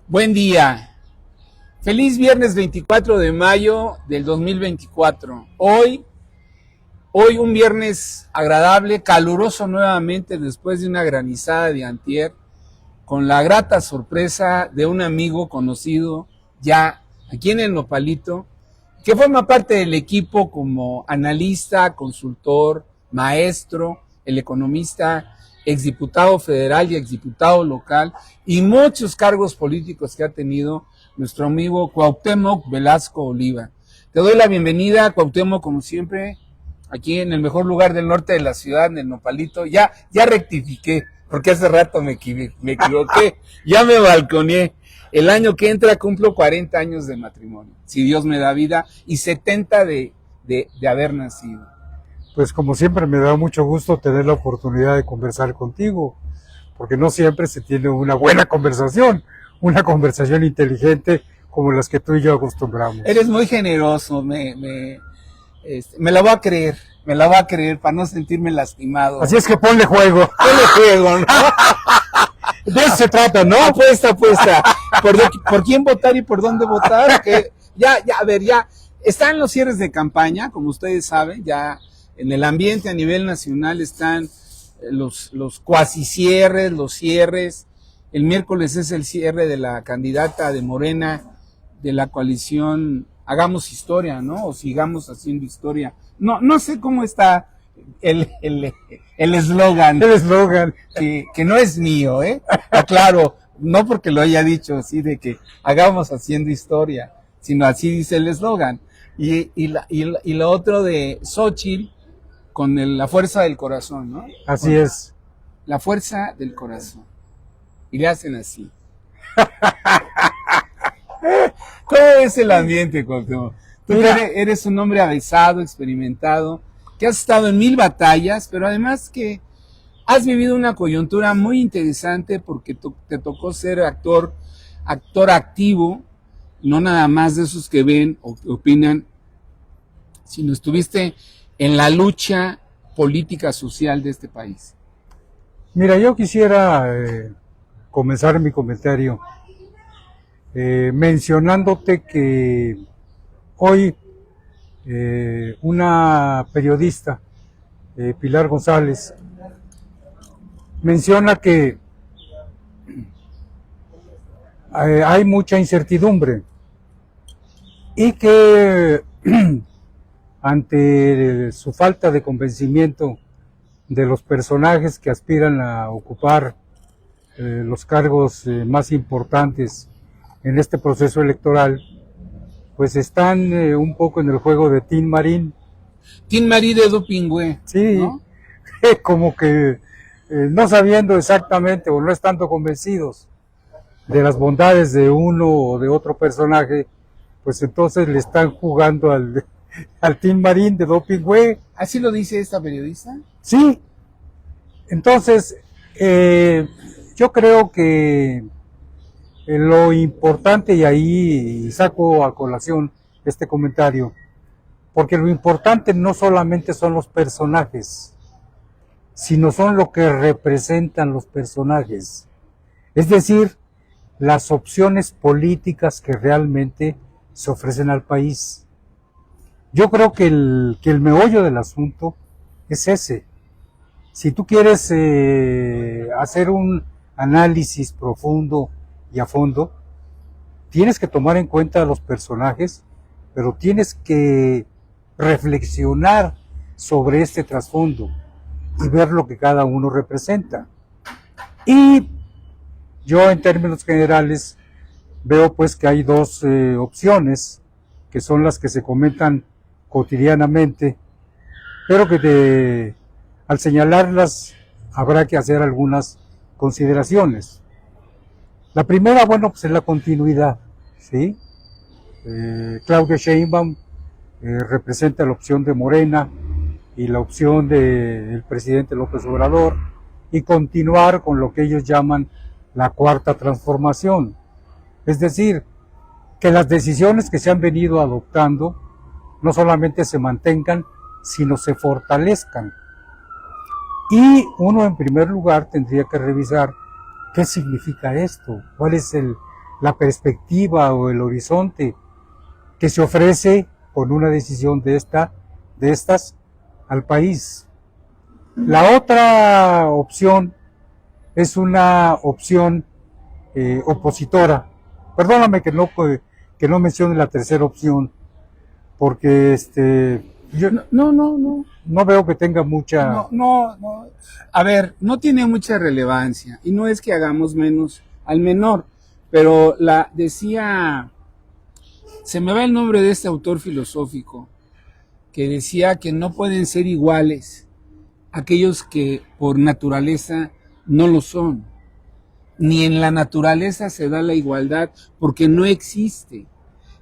Buen día. Feliz viernes 24 de mayo del 2024. Hoy un viernes agradable, caluroso nuevamente después de una granizada de antier, con la grata sorpresa de un amigo conocido ya aquí en el Nopalito, que forma parte del equipo como analista, consultor, maestro, el economista, exdiputado federal y exdiputado local, y muchos cargos políticos que ha tenido nuestro amigo Cuauhtémoc Velasco Oliva. Te doy la bienvenida, Cuauhtémoc, como siempre, aquí en el mejor lugar del norte de la ciudad, en el Nopalito. Ya rectifiqué, porque hace rato me equivoqué, ya me balconeé. El año que entra cumplo 40 años de matrimonio, si Dios me da vida, y 70 de haber nacido. Pues como siempre me da mucho gusto tener la oportunidad de conversar contigo, porque no siempre se tiene una buena conversación, una conversación inteligente como las que tú y yo acostumbramos. Eres muy generoso, me la voy a creer para no sentirme lastimado. Así es que ponle juego. Ponle juego, ¿no? De eso se trata, ¿no? Apuesta. ¿Por quién votar y por dónde votar? Que ya, están los cierres de campaña, como ustedes saben, ya en el ambiente a nivel nacional están los cuasi cierres, los cierres. El miércoles es el cierre de la candidata de Morena de la coalición Hagamos Historia, ¿no? O Sigamos Haciendo Historia. No sé cómo está el eslogan. El eslogan. Que no es mío, Aclaro, no porque lo haya dicho así de que hagamos haciendo historia, sino así dice el eslogan. Y lo otro de Xóchitl con la fuerza del corazón, ¿no? Así es. La fuerza del corazón. Y le hacen así. ¿Cómo es el ambiente, Cuauhtémoc? Tú eres un hombre avesado, experimentado, que has estado en 1000 batallas, pero además que has vivido una coyuntura muy interesante porque te tocó ser actor activo, no nada más de esos que ven o que opinan, sino estuviste en la lucha política social de este país. Mira, yo quisiera comenzar mi comentario mencionándote que hoy una periodista, Pilar González, menciona que hay mucha incertidumbre y que ante su falta de convencimiento de los personajes que aspiran a ocupar los cargos más importantes en este proceso electoral, pues están un poco en el juego de Tin Marín. Tin Marín de Dopingüe. Sí, ¿no? Como que no sabiendo exactamente o no estando convencidos de las bondades de uno o de otro personaje, pues entonces le están jugando al Tin Marín de Dopingüe. ¿Así lo dice esta periodista? Sí. Entonces, yo creo que lo importante, y ahí saco a colación este comentario, porque lo importante no solamente son los personajes, sino son lo que representan los personajes. Es decir, las opciones políticas que realmente se ofrecen al país. Yo creo que el meollo del asunto es ese. Si tú quieres hacer un análisis profundo y a fondo, tienes que tomar en cuenta a los personajes, pero tienes que reflexionar sobre este trasfondo y ver lo que cada uno representa. Y yo en términos generales veo pues que hay dos opciones que son las que se comentan cotidianamente, pero que al señalarlas habrá que hacer algunas consideraciones. La primera, bueno, pues es la continuidad, ¿sí? Claudia Sheinbaum representa la opción de Morena y la opción del presidente López Obrador, y continuar con lo que ellos llaman la cuarta transformación. Es decir, que las decisiones que se han venido adoptando no solamente se mantengan, sino se fortalezcan. Y uno en primer lugar tendría que revisar qué significa esto, cuál es la perspectiva o el horizonte que se ofrece con una decisión de estas al país. La otra opción es una opción opositora. Perdóname que no mencione la tercera opción, porque yo no veo que tenga mucha... No. A ver, no tiene mucha relevancia y no es que hagamos menos al menor, pero se me va el nombre de este autor filosófico que decía que no pueden ser iguales aquellos que por naturaleza no lo son. Ni en la naturaleza se da la igualdad porque no existe.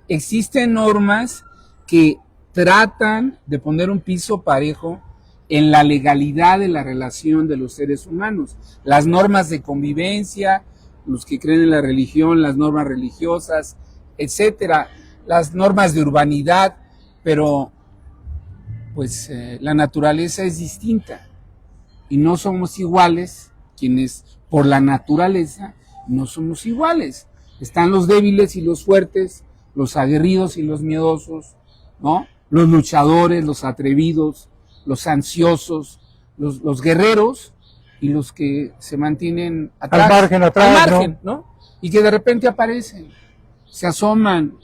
Existen normas que tratan de poner un piso parejo en la legalidad de la relación de los seres humanos. Las normas de convivencia, los que creen en la religión, las normas religiosas, etcétera, las normas de urbanidad, pero pues la naturaleza es distinta y no somos iguales quienes por la naturaleza no somos iguales. Están los débiles y los fuertes, los aguerridos y los miedosos, ¿no? Los luchadores, los atrevidos, los ansiosos, los guerreros y los que se mantienen atrás, al margen, ¿no? Y que de repente aparecen, se asoman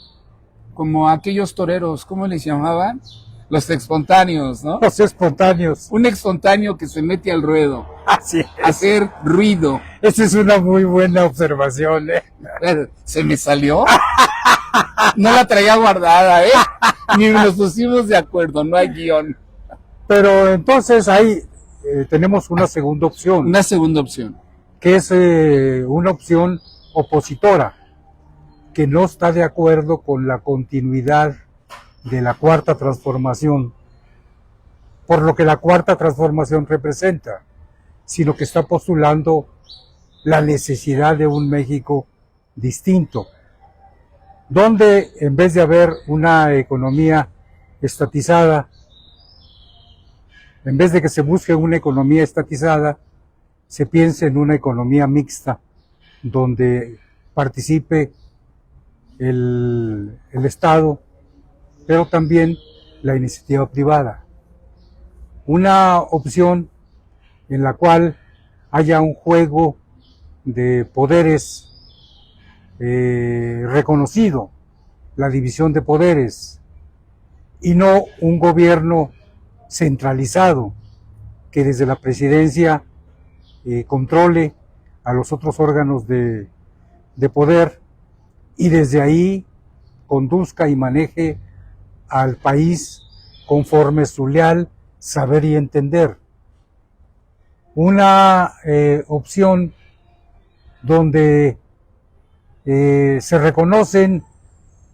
como aquellos toreros, ¿cómo les llamaban? Los espontáneos, ¿no? Los espontáneos. Un espontáneo que se mete al ruedo. Así es. A hacer ruido. Esa es una muy buena observación, ¿Se me salió? No la traía guardada, Ni nos pusimos de acuerdo, no hay guión. Pero entonces ahí tenemos una segunda opción. Una segunda opción. Que es una opción opositora, que no está de acuerdo con la continuidad de la Cuarta Transformación, por lo que la Cuarta Transformación representa, sino que está postulando la necesidad de un México distinto, donde en vez de haber una economía estatizada, en vez de que se busque una economía estatizada, se piense en una economía mixta, donde participe el Estado, pero también la iniciativa privada. Una opción en la cual haya un juego de poderes reconocido, la división de poderes, y no un gobierno centralizado que desde la presidencia controle a los otros órganos de poder y desde ahí conduzca y maneje al país conforme su leal saber y entender. Una opción donde se reconocen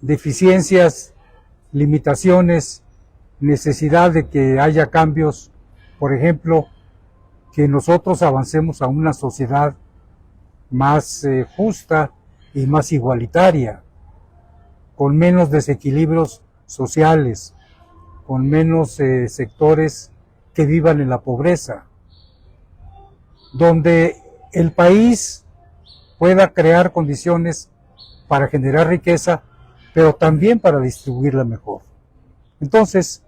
deficiencias, limitaciones, necesidad de que haya cambios, por ejemplo, que nosotros avancemos a una sociedad más justa y más igualitaria, con menos desequilibrios sociales, con menos sectores que vivan en la pobreza, donde el país pueda crear condiciones para generar riqueza, pero también para distribuirla mejor. Entonces,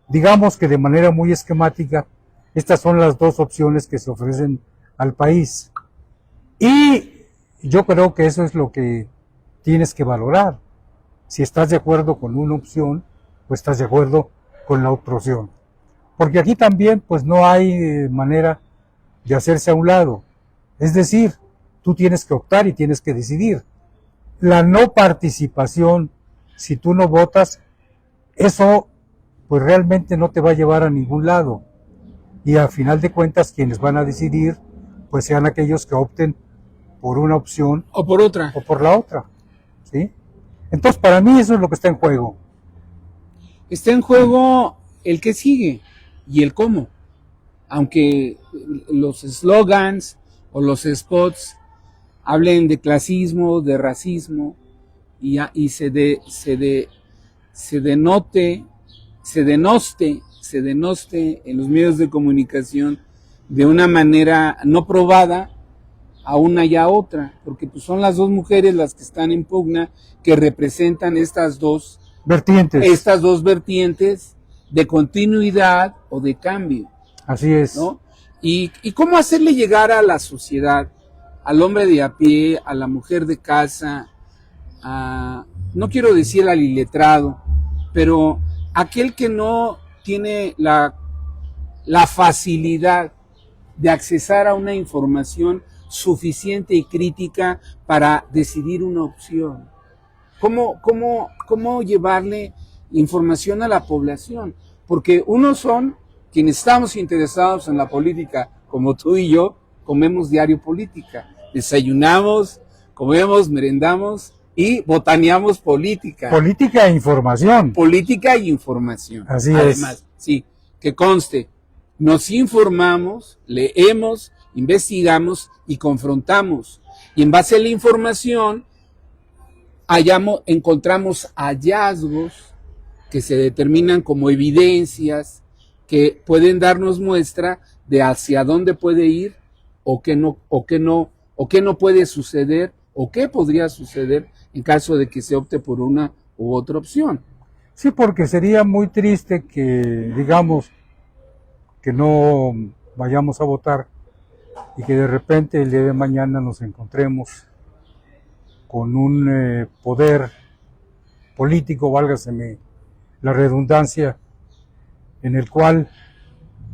digamos que de manera muy esquemática, estas son las dos opciones que se ofrecen al país. Y yo creo que eso es lo que tienes que valorar. Si estás de acuerdo con una opción, pues estás de acuerdo con la otra opción. Porque aquí también pues no hay manera de hacerse a un lado. Es decir, tú tienes que optar y tienes que decidir. La no participación, si tú no votas, eso pues realmente no te va a llevar a ningún lado. Y al final de cuentas quienes van a decidir pues sean aquellos que opten por una opción o por otra o por la otra, ¿sí? Entonces para mí eso es lo que está en juego. Está en juego el qué sigue y el cómo. Aunque los slogans o los spots hablen de clasismo, de racismo y se denote se denoste en los medios de comunicación de una manera no probada a una y a otra, porque pues son las dos mujeres las que están en pugna, que representan estas dos vertientes de continuidad o de cambio. Así es. ¿No? Y cómo hacerle llegar a la sociedad, al hombre de a pie, a la mujer de casa, no quiero decir al iletrado, pero aquel que no tiene la facilidad de accesar a una información suficiente y crítica para decidir una opción. ¿Cómo llevarle información a la población? Porque unos son quienes estamos interesados en la política, como tú y yo, comemos diario política. Desayunamos, comemos, merendamos y botaneamos política. Política e información. Política y información. Así Además, es. Sí, que conste, nos informamos, leemos, investigamos y confrontamos. Y en base a la información, encontramos hallazgos que se determinan como evidencias que pueden darnos muestra de hacia dónde puede ir o qué no puede suceder o qué podría suceder en caso de que se opte por una u otra opción. Sí, porque sería muy triste que, digamos, que no vayamos a votar y que de repente el día de mañana nos encontremos con un poder político, válgaseme la redundancia, en el cual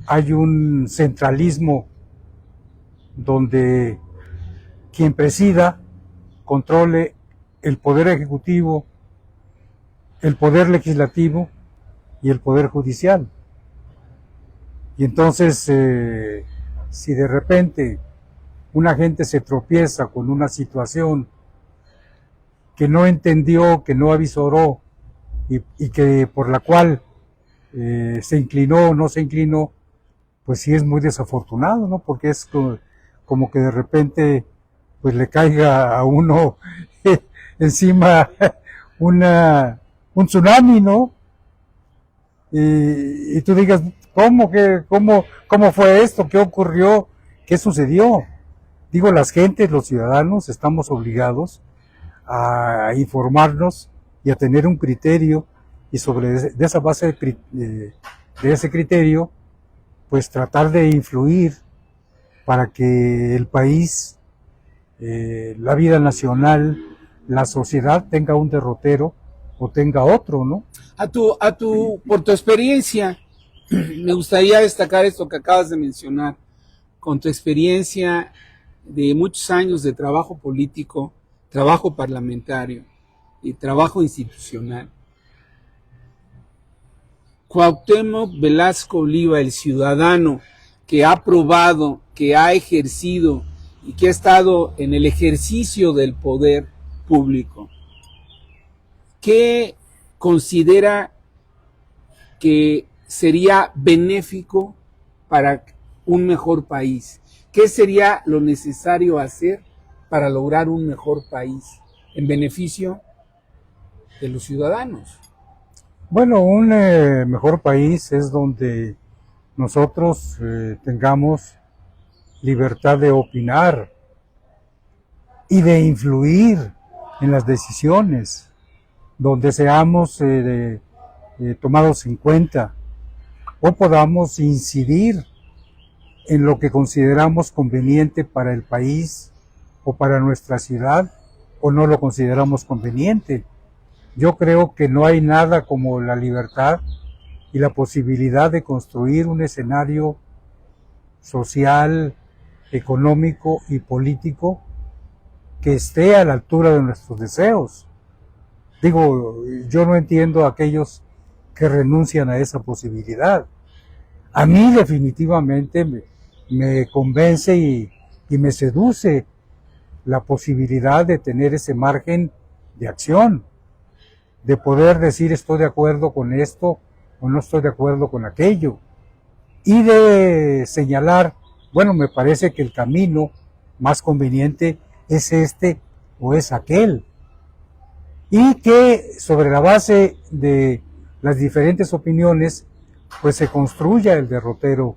hay un centralismo donde quien presida controle el poder ejecutivo, el poder legislativo y el poder judicial. Y entonces, si de repente una gente se tropieza con una situación que no entendió, que no avisoró y que por la cual se inclinó o no se inclinó, pues sí es muy desafortunado, ¿no? Porque es como que de repente pues le caiga a uno encima un tsunami, ¿no? Y tú digas, ¿cómo fue esto? ¿Qué ocurrió? ¿Qué sucedió? Digo, las gentes, los ciudadanos, estamos obligados a informarnos y a tener un criterio, y sobre de esa base de ese criterio, pues tratar de influir para que el país, la vida nacional, la sociedad tenga un derrotero o tenga otro, ¿no? Por tu experiencia, me gustaría destacar esto que acabas de mencionar, con tu experiencia de muchos años de trabajo político, trabajo parlamentario y trabajo institucional. Cuauhtémoc Velasco Oliva, el ciudadano que ha probado, que ha ejercido y que ha estado en el ejercicio del poder público, ¿qué considera que sería benéfico para un mejor país? ¿Qué sería lo necesario hacer para lograr un mejor país en beneficio de los ciudadanos? Bueno, un mejor país es donde nosotros tengamos libertad de opinar y de influir en las decisiones, donde seamos tomados en cuenta o podamos incidir en lo que consideramos conveniente para el país o para nuestra ciudad, o no lo consideramos conveniente. Yo creo que no hay nada como la libertad y la posibilidad de construir un escenario social, económico y político que esté a la altura de nuestros deseos. Digo, yo no entiendo a aquellos que renuncian a esa posibilidad. A mí definitivamente me convence y me seduce la posibilidad de tener ese margen de acción, de poder decir estoy de acuerdo con esto o no estoy de acuerdo con aquello, y de señalar, bueno, me parece que el camino más conveniente es este o es aquel, y que sobre la base de las diferentes opiniones, pues se construya el derrotero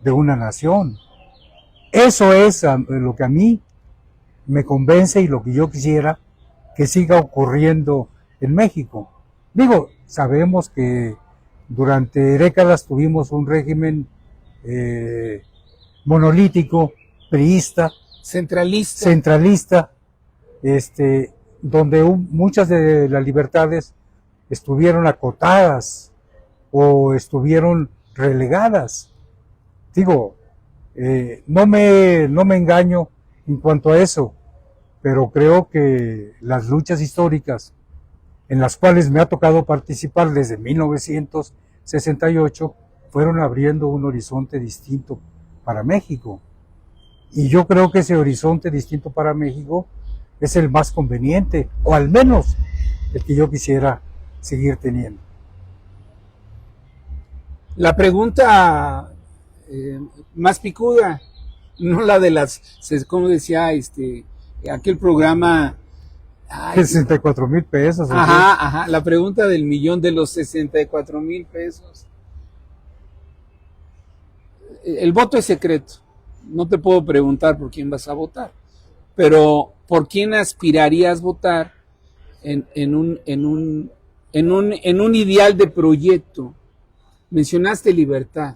de una nación. Eso es lo que a mí me convence y lo que yo quisiera que siga ocurriendo en México. Digo, sabemos que durante décadas tuvimos un régimen monolítico, priista, centralista, donde muchas de las libertades estuvieron acotadas o estuvieron relegadas. Digo, no me engaño en cuanto a eso, pero creo que las luchas históricas en las cuales me ha tocado participar desde 1968 fueron abriendo un horizonte distinto para México. Y yo creo que ese horizonte distinto para México es el más conveniente, o al menos el que yo quisiera seguir teniendo. La pregunta más picuda, no la de las, como decía aquel programa, 64,000 pesos. Ajá, la pregunta del millón, de los 64,000 pesos. El voto es secreto, no te puedo preguntar por quién vas a votar, pero por quién aspirarías votar en un ideal de proyecto. Mencionaste libertad,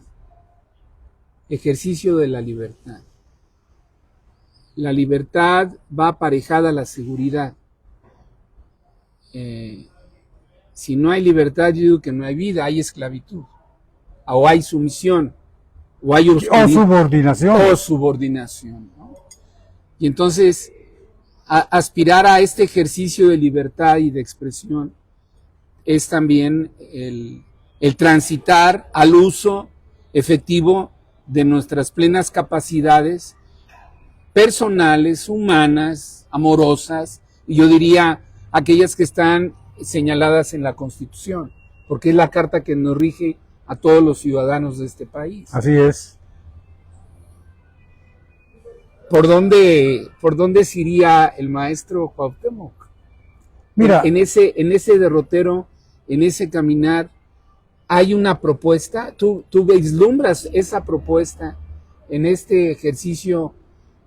ejercicio de la libertad. La libertad va aparejada a la seguridad. Si no hay libertad, yo digo que no hay vida, hay esclavitud, o hay sumisión, o hay subordinación, ¿no? Y entonces, aspirar a este ejercicio de libertad y de expresión es también el transitar al uso efectivo de nuestras plenas capacidades personales, humanas, amorosas, y yo diría aquellas que están señaladas en la Constitución, porque es la carta que nos rige a todos los ciudadanos de este país. Así es. ¿Por dónde se iría el maestro Cuauhtémoc? Mira, en ese derrotero, en ese caminar, hay una propuesta. Tú vislumbras esa propuesta en este ejercicio.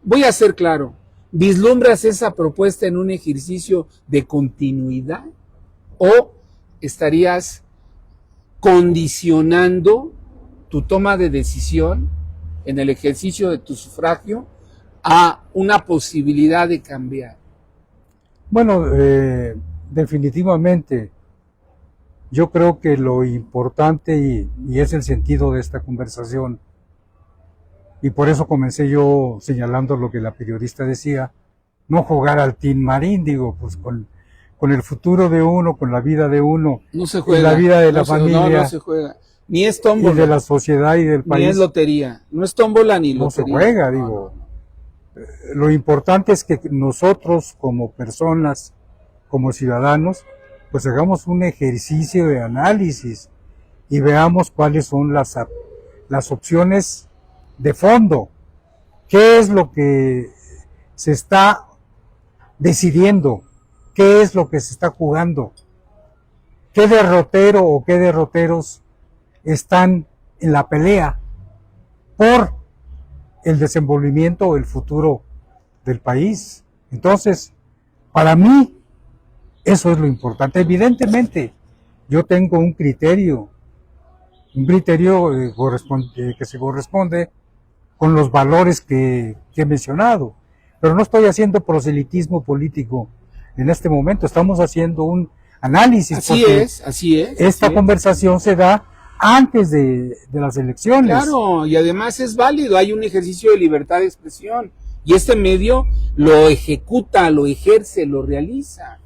Voy a ser claro, ¿vislumbras esa propuesta en un ejercicio de continuidad o estarías condicionando tu toma de decisión en el ejercicio de tu sufragio a una posibilidad de cambiar? Bueno, definitivamente yo creo que lo importante y es el sentido de esta conversación, y por eso comencé yo señalando lo que la periodista decía, no jugar al Tin Marín, digo, pues con el futuro de uno, con la vida de uno, no se juega, y la vida de la familia, no se juega, ni es tómbola, y de la sociedad y del país, ni es lotería, no es tómbola ni lotería, no se juega, digo. Lo importante es que nosotros como personas, como ciudadanos, pues hagamos un ejercicio de análisis y veamos cuáles son las opciones de fondo. ¿Qué es lo que se está decidiendo? ¿Qué es lo que se está jugando? ¿Qué derrotero o qué derroteros están en la pelea por el desenvolvimiento o el futuro del país? Entonces, para mí, eso es lo importante. Evidentemente, yo tengo un criterio que se corresponde con los valores que he mencionado, pero no estoy haciendo proselitismo político en este momento, estamos haciendo un análisis. Así es. Esta conversación se da antes de las elecciones. Claro, y además es válido, hay un ejercicio de libertad de expresión, y este medio lo ejecuta, lo ejerce, lo realiza.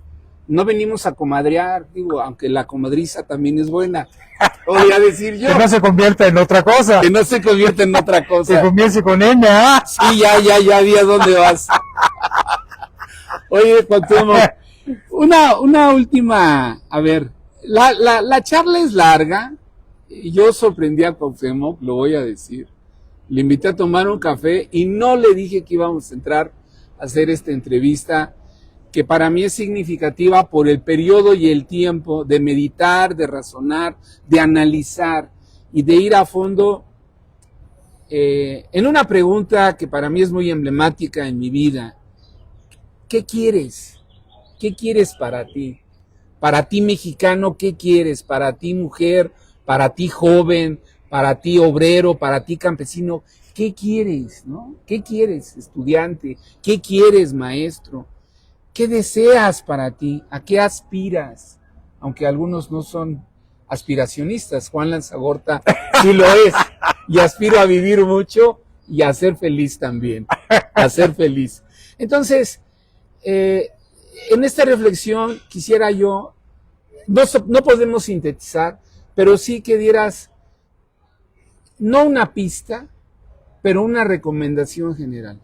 No venimos a comadrear, digo, aunque la comadriza también es buena, voy a decir yo. Que no se convierta en otra cosa. Que no se convierta en otra cosa. Se comience con N, ¿ah? Sí, ya vi a dónde vas. Oye, Cuauhtémoc, una última, a ver, la charla es larga. Yo sorprendí a Cuauhtémoc, lo voy a decir. Le invité a tomar un café y no le dije que íbamos a entrar a hacer esta entrevista que para mí es significativa por el periodo y el tiempo de meditar, de razonar, de analizar y de ir a fondo en una pregunta que para mí es muy emblemática en mi vida. ¿Qué quieres? ¿Qué quieres para ti? Para ti mexicano, ¿qué quieres? Para ti mujer, para ti joven, para ti obrero, para ti campesino, ¿qué quieres? ¿No? ¿Qué quieres, estudiante? ¿Qué quieres, maestro? ¿Qué deseas para ti? ¿A qué aspiras? Aunque algunos no son aspiracionistas, Juan Lanzagorta sí lo es. Y aspiro a vivir mucho y a ser feliz también. A ser feliz. Entonces, en esta reflexión quisiera yo, no podemos sintetizar, pero sí que dieras, no una pista, pero una recomendación general.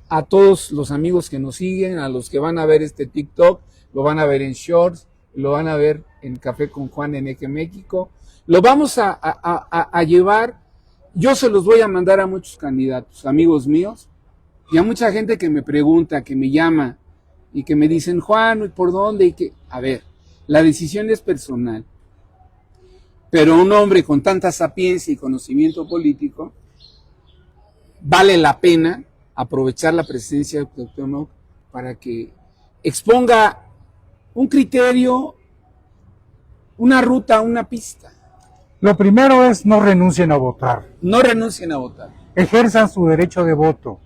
A todos los amigos que nos siguen, a los que van a ver este TikTok, lo van a ver en Shorts, lo van a ver en Café con Juan en Eje México, lo vamos a llevar, yo se los voy a mandar a muchos candidatos, amigos míos, y a mucha gente que me pregunta, que me llama, y que me dicen, Juan, ¿por dónde? Y que, a ver, la decisión es personal, pero un hombre con tanta sapiencia y conocimiento político, vale la pena aprovechar la presencia de Cuauhtémoc para que exponga un criterio, una ruta, una pista. Lo primero es no renuncien a votar. No renuncien a votar. Ejerzan su derecho de voto,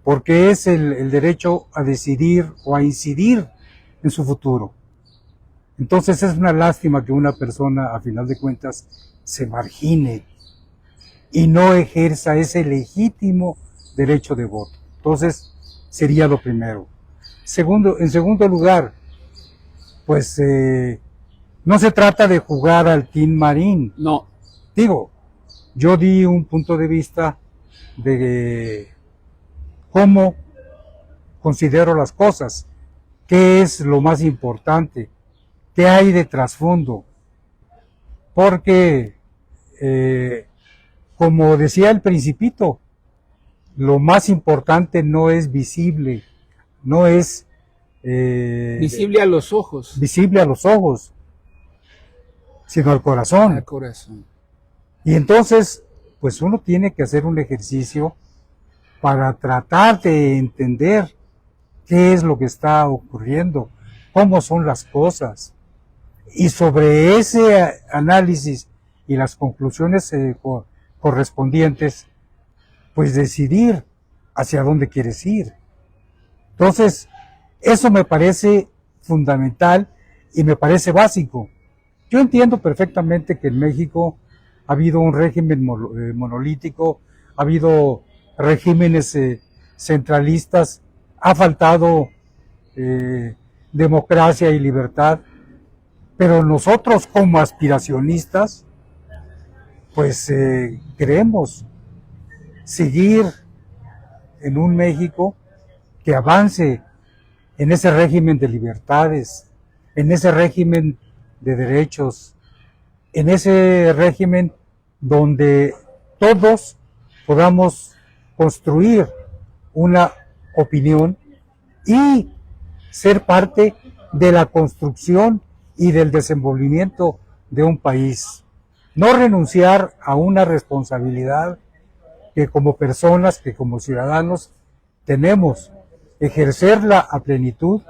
porque es el derecho a decidir o a incidir en su futuro. Entonces es una lástima que una persona, a final de cuentas, se margine y no ejerza ese legítimo derecho de voto. Entonces, sería lo primero. En segundo lugar, pues no se trata de jugar al Tin Marín. No. Digo, yo di un punto de vista de cómo considero las cosas, qué es lo más importante, qué hay de trasfondo. Porque, como decía el Principito, lo más importante no es visible, no es visible a los ojos. Visible a los ojos, sino al corazón. Al corazón. Y entonces, pues uno tiene que hacer un ejercicio para tratar de entender qué es lo que está ocurriendo, cómo son las cosas. Y sobre ese análisis y las conclusiones correspondientes, pues decidir hacia dónde quieres ir. Entonces, eso me parece fundamental y me parece básico. Yo entiendo perfectamente que en México ha habido un régimen monolítico, ha habido regímenes centralistas, ha faltado democracia y libertad, pero nosotros como aspiracionistas, pues queremos seguir en un México que avance en ese régimen de libertades, en ese régimen de derechos, en ese régimen donde todos podamos construir una opinión y ser parte de la construcción y del desenvolvimiento de un país. No renunciar a una responsabilidad que como personas, que como ciudadanos tenemos, ejercerla a plenitud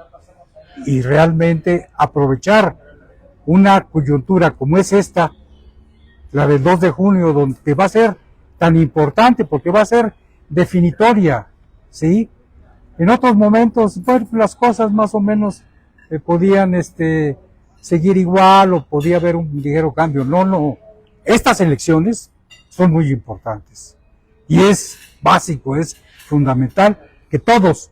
y realmente aprovechar una coyuntura como es esta, la del 2 de junio, donde va a ser tan importante porque va a ser definitoria, ¿sí? En otros momentos, bueno, las cosas más o menos podían seguir igual o podía haber un ligero cambio. No, estas elecciones son muy importantes y es básico, es fundamental que todos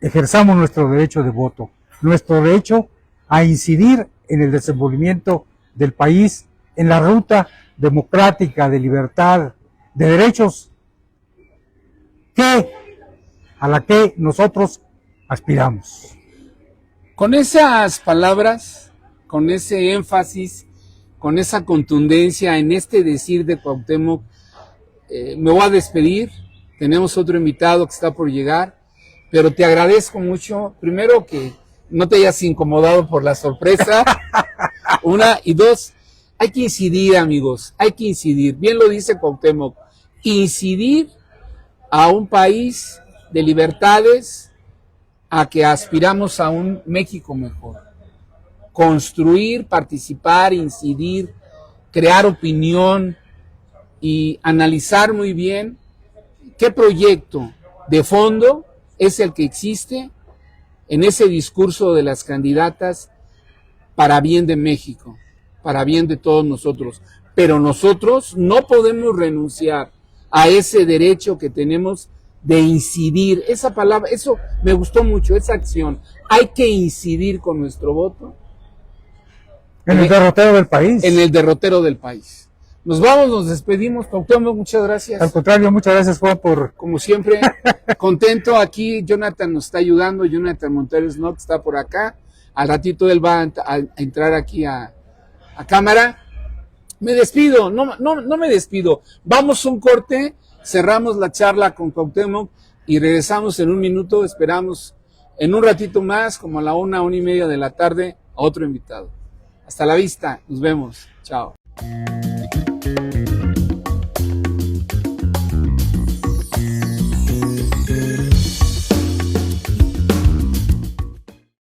ejerzamos nuestro derecho de voto, nuestro derecho a incidir en el desenvolvimiento del país, en la ruta democrática de libertad, de derechos a la que nosotros aspiramos. Con esas palabras, con ese énfasis, con esa contundencia en este decir de Cuauhtémoc, me voy a despedir. Tenemos otro invitado que está por llegar. pero te agradezco mucho, primero que no te hayas incomodado por la sorpresa, una, y dos, hay que incidir, amigos, hay que incidir, bien lo dice Cuauhtémoc, incidir a un país de libertades, a que aspiramos a un México mejor, construir, participar, incidir, crear opinión y analizar muy bien qué proyecto de fondo es el que existe en ese discurso de las candidatas para bien de México, para bien de todos nosotros. Pero nosotros no podemos renunciar a ese derecho que tenemos de incidir. Esa palabra, eso me gustó mucho, esa acción. Hay que incidir con nuestro voto en el derrotero del país. En el derrotero del país. Nos vamos, nos despedimos. Cuauhtémoc, muchas gracias. Al contrario, muchas gracias, Juan, por... Como siempre, contento. Aquí Jonathan nos está ayudando. Jonathan Monteros Not está por acá. Al ratito él va a entrar aquí a cámara. Me despido, no me despido. Vamos a un corte, cerramos la charla con Cuauhtémoc y regresamos en un minuto. Esperamos en un ratito más, como a la 1:30 de la tarde, a otro invitado. Hasta la vista, nos vemos. Chao.